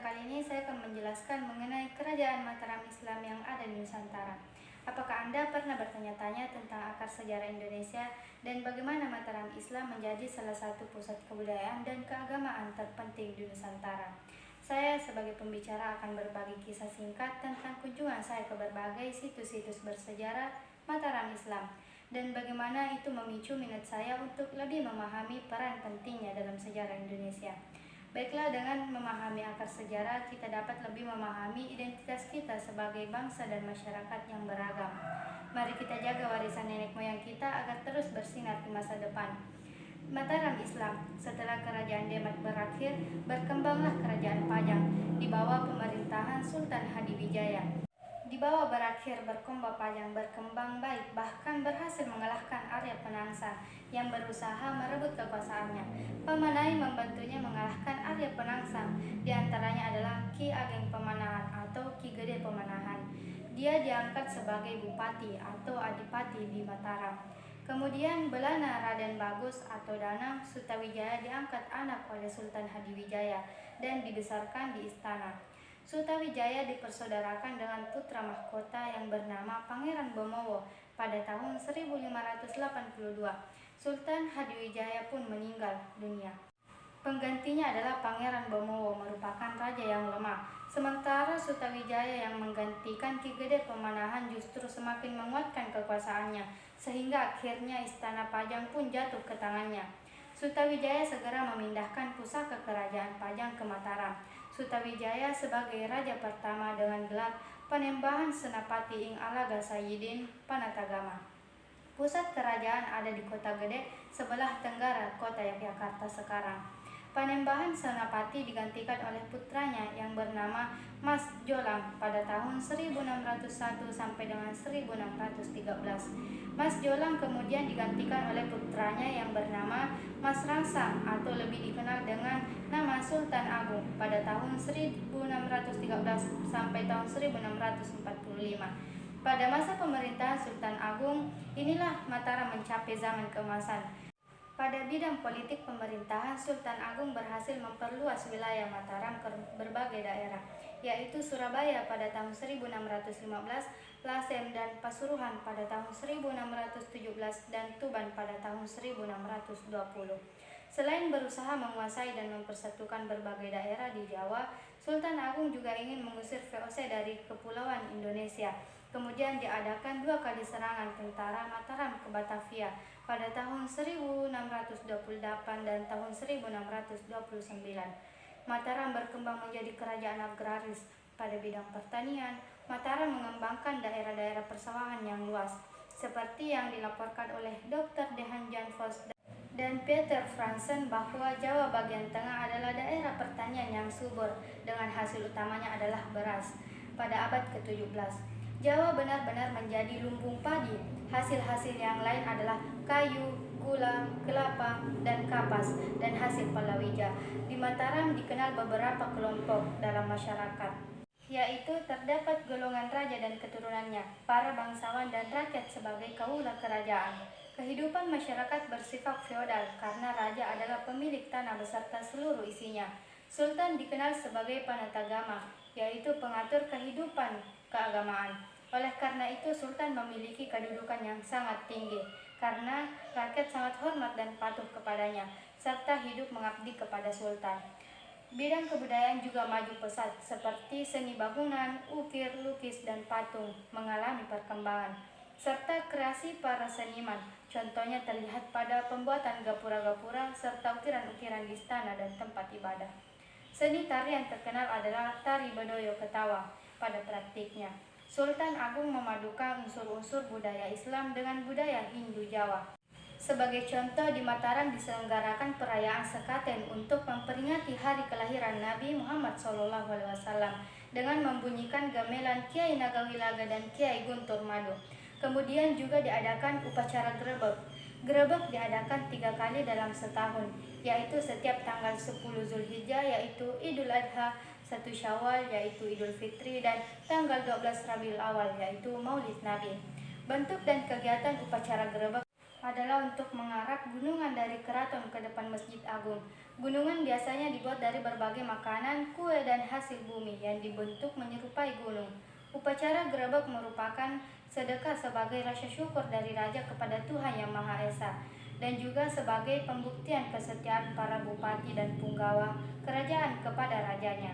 kali ini saya akan menjelaskan mengenai kerajaan Mataram Islam yang ada di Nusantara. Apakah Anda pernah bertanya-tanya tentang akar sejarah Indonesia dan bagaimana Mataram Islam menjadi salah satu pusat kebudayaan dan keagamaan terpenting di Nusantara? Saya sebagai pembicara akan berbagi kisah singkat tentang kunjungan saya ke berbagai situs-situs bersejarah Mataram Islam dan bagaimana itu memicu minat saya untuk lebih memahami peran pentingnya dalam sejarah Indonesia. Baiklah, dengan memahami akar sejarah, kita dapat lebih memahami identitas kita sebagai bangsa dan masyarakat yang beragam. Mari kita jaga warisan nenek moyang kita agar terus bersinar di masa depan. Mataram Islam. Setelah kerajaan Demak berakhir, berkembanglah kerajaan Pajang di bawah pemerintahan Sultan Hadiwijaya. Di bawah berakhir berkembang Pajang berkembang baik, bahkan berhasil mengalahkan Arya Penangsa yang berusaha merebut kekuasaannya. Pamanai membantunya mengalahkan Arya Penangsa, di antaranya adalah Ki Ageng Pemanahan atau Ki Gede Pemanahan. Dia diangkat sebagai bupati atau adipati di Mataram. Kemudian Belana Raden Bagus atau Danang Sutawijaya diangkat anak oleh Sultan Hadiwijaya dan dibesarkan di istana. Sutawijaya dipersaudarakan dengan putra mahkota yang bernama Pangeran Bomowo pada tahun 1582. Sultan Hadiwijaya pun meninggal dunia. Penggantinya adalah Pangeran Bomowo, merupakan raja yang lemah. Sementara Sutawijaya yang menggantikan Ki Gede Pemanahan justru semakin menguatkan kekuasaannya, sehingga akhirnya istana Pajang pun jatuh ke tangannya. Sutawijaya segera memindahkan pusaka kerajaan Pajang ke Mataram. Sutawijaya sebagai raja pertama dengan gelar Panembahan Senapati ing Alaga Sayyidin Panatagama. Pusat kerajaan ada di Kota Gede, sebelah tenggara kota Yogyakarta sekarang. Panembahan Senapati digantikan oleh putranya yang bernama Mas Jolam pada tahun 1601 sampai dengan 1613. Mas Jolam kemudian digantikan oleh putranya yang bernama Mas Rangsang atau lebih dikenal dengan nama Sultan Agung pada tahun 1613 sampai tahun 1645. Pada masa pemerintahan Sultan Agung, inilah Mataram mencapai zaman keemasan. Pada bidang politik pemerintahan, Sultan Agung berhasil memperluas wilayah Mataram ke berbagai daerah, yaitu Surabaya pada tahun 1615, Lasem dan Pasuruan pada tahun 1617, dan Tuban pada tahun 1620. Selain berusaha menguasai dan mempersatukan berbagai daerah di Jawa, Sultan Agung juga ingin mengusir VOC dari Kepulauan Indonesia. Kemudian diadakan 2 kali serangan tentara Mataram ke Batavia pada tahun 1628 dan tahun 1629. Mataram berkembang menjadi kerajaan agraris. Pada bidang pertanian, Mataram mengembangkan daerah-daerah persawahan yang luas, seperti yang dilaporkan oleh Dr. Dehan Jan Vos dan Peter Fransen bahwa Jawa bagian tengah adalah daerah pertanian yang subur, dengan hasil utamanya adalah beras. Pada abad ke-17, Jawa benar-benar menjadi lumbung padi. Hasil-hasil yang lain adalah kayu, gula, kelapa, dan kapas, dan hasil palawija. Di Mataram dikenal beberapa kelompok dalam masyarakat, yaitu terdapat golongan raja dan keturunannya, para bangsawan dan rakyat sebagai kaula kerajaan. Kehidupan masyarakat bersifat feodal karena raja adalah pemilik tanah beserta seluruh isinya. Sultan dikenal sebagai panatagama, yaitu pengatur kehidupan keagamaan. Oleh karena itu, Sultan memiliki kedudukan yang sangat tinggi karena rakyat sangat hormat dan patuh kepadanya, serta hidup mengabdi kepada Sultan. Bidang kebudayaan juga maju pesat, seperti seni bangunan, ukir, lukis, dan patung mengalami perkembangan, serta kreasi para seniman. Contohnya terlihat pada pembuatan gapura-gapura serta ukiran-ukiran di istana dan tempat ibadah. Seni tarian terkenal adalah tari Bedoyo Ketawa. Pada praktiknya, Sultan Agung memadukan unsur-unsur budaya Islam dengan budaya Hindu Jawa. Sebagai contoh, di Mataram diselenggarakan perayaan Sekaten untuk memperingati hari kelahiran Nabi Muhammad SAW dengan membunyikan gamelan Kiai Nagawilaga dan Kiai Guntur Madu. Kemudian juga diadakan upacara grebek. Grebek diadakan 3 kali dalam setahun, yaitu setiap tanggal 10 Zulhijjah yaitu Idul Adha, 1 Syawal yaitu Idul Fitri, dan tanggal 12 Rabiul Awal yaitu Maulid Nabi. Bentuk dan kegiatan upacara grebek adalah untuk mengarak gunungan dari keraton ke depan Masjid Agung. Gunungan biasanya dibuat dari berbagai makanan, kue, dan hasil bumi yang dibentuk menyerupai gunung. Upacara gerebek merupakan sedekah sebagai rasa syukur dari raja kepada Tuhan Yang Maha Esa, dan juga sebagai pembuktian kesetiaan para bupati dan punggawa kerajaan kepada rajanya.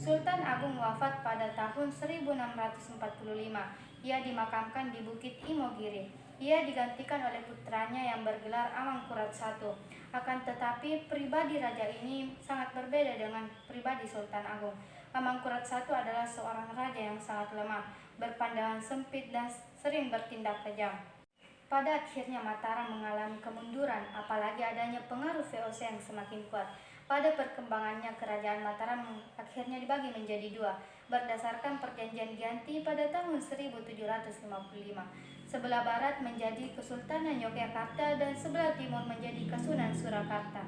Sultan Agung wafat pada tahun 1645. Ia dimakamkan di Bukit Imogiri. Ia digantikan oleh putranya yang bergelar Amangkurat I. Akan tetapi pribadi raja ini sangat berbeda dengan pribadi Sultan Agung. Amangkurat I adalah seorang raja yang sangat lemah, berpandangan sempit dan sering bertindak kejam. Pada akhirnya Mataram mengalami kemunduran, apalagi adanya pengaruh VOC yang semakin kuat. Pada perkembangannya, kerajaan Mataram akhirnya dibagi menjadi dua, berdasarkan perjanjian Giyanti pada tahun 1755. Sebelah barat menjadi Kesultanan Yogyakarta dan sebelah timur menjadi Kasunan Surakarta.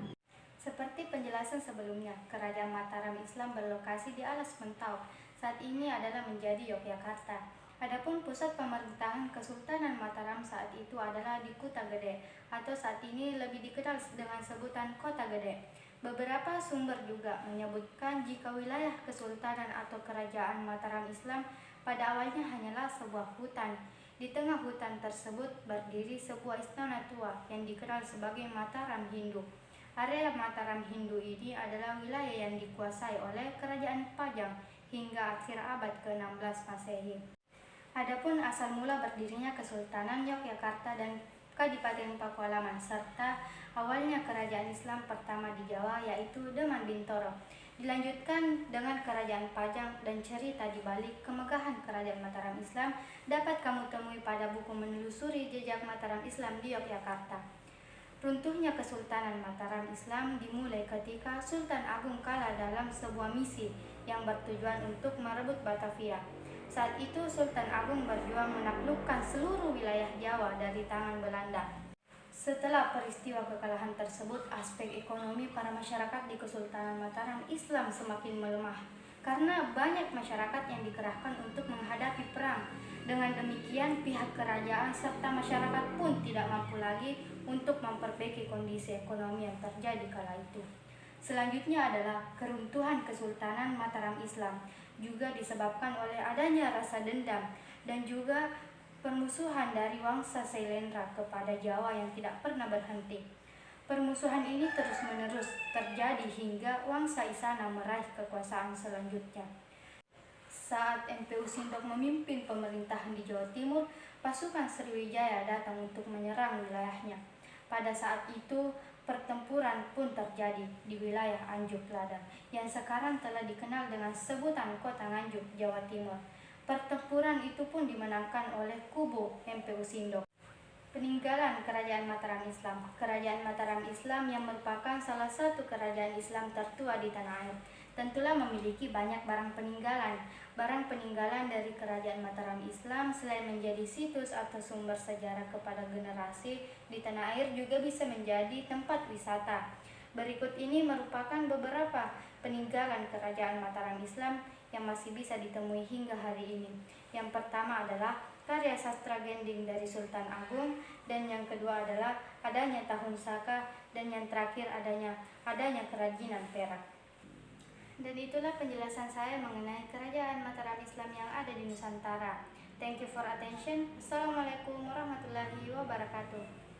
Seperti penjelasan sebelumnya, kerajaan Mataram Islam berlokasi di Alas Mentau. Saat ini adalah menjadi Yogyakarta. Adapun pusat pemerintahan Kesultanan Mataram saat itu adalah di Kuta Gede, atau saat ini lebih dikenal dengan sebutan Kota Gede. Beberapa sumber juga menyebutkan jika wilayah Kesultanan atau Kerajaan Mataram Islam pada awalnya hanyalah sebuah hutan. Di tengah hutan tersebut berdiri sebuah istana tua yang dikenal sebagai Mataram Hindu. Area Mataram Hindu ini adalah wilayah yang dikuasai oleh Kerajaan Pajang hingga akhir abad ke-16 Masehi. Adapun asal mula berdirinya Kesultanan Yogyakarta dan Kadipaten Pakualaman serta awalnya kerajaan Islam pertama di Jawa yaitu Deman Bintoro. Dilanjutkan dengan Kerajaan Pajang dan cerita di balik kemegahan Kerajaan Mataram Islam dapat kamu temui pada buku Menelusuri Jejak Mataram Islam di Yogyakarta. Runtuhnya Kesultanan Mataram Islam dimulai ketika Sultan Agung kalah dalam sebuah misi yang bertujuan untuk merebut Batavia. Saat itu Sultan Agung berjuang menaklukkan seluruh wilayah Jawa dari tangan Belanda. Setelah peristiwa kekalahan tersebut, aspek ekonomi para masyarakat di Kesultanan Mataram Islam semakin melemah karena banyak masyarakat yang dikerahkan untuk menghadapi perang. Dengan demikian, pihak kerajaan serta masyarakat pun tidak mampu lagi untuk memperbaiki kondisi ekonomi yang terjadi kala itu. Selanjutnya adalah keruntuhan Kesultanan Mataram Islam, juga disebabkan oleh adanya rasa dendam dan juga permusuhan dari Wangsa Sailendra kepada Jawa yang tidak pernah berhenti. Permusuhan ini terus-menerus terjadi hingga Wangsa Isana meraih kekuasaan selanjutnya. Saat MPU Sindok memimpin pemerintahan di Jawa Timur, pasukan Sriwijaya datang untuk menyerang wilayahnya. Pada saat itu, pertempuran pun terjadi di wilayah Anjuk Lada, yang sekarang telah dikenal dengan sebutan Kota Nganjuk, Jawa Timur. Pertempuran itu pun dimenangkan oleh kubu MPU Sindok. Peninggalan Kerajaan Mataram Islam. Kerajaan Mataram Islam yang merupakan salah satu kerajaan Islam tertua di tanah air, tentulah memiliki banyak barang peninggalan. Barang peninggalan dari Kerajaan Mataram Islam selain menjadi situs atau sumber sejarah kepada generasi di tanah air juga bisa menjadi tempat wisata. Berikut ini merupakan beberapa peninggalan Kerajaan Mataram Islam yang masih bisa ditemui hingga hari ini. Yang pertama adalah karya sastra gending dari Sultan Agung, dan yang kedua adalah adanya tahun saka, dan yang terakhir adanya kerajinan perak. Dan itulah penjelasan saya mengenai Kerajaan Mataram Islam yang ada di Nusantara. Thank you for attention. Assalamualaikum warahmatullahi wabarakatuh.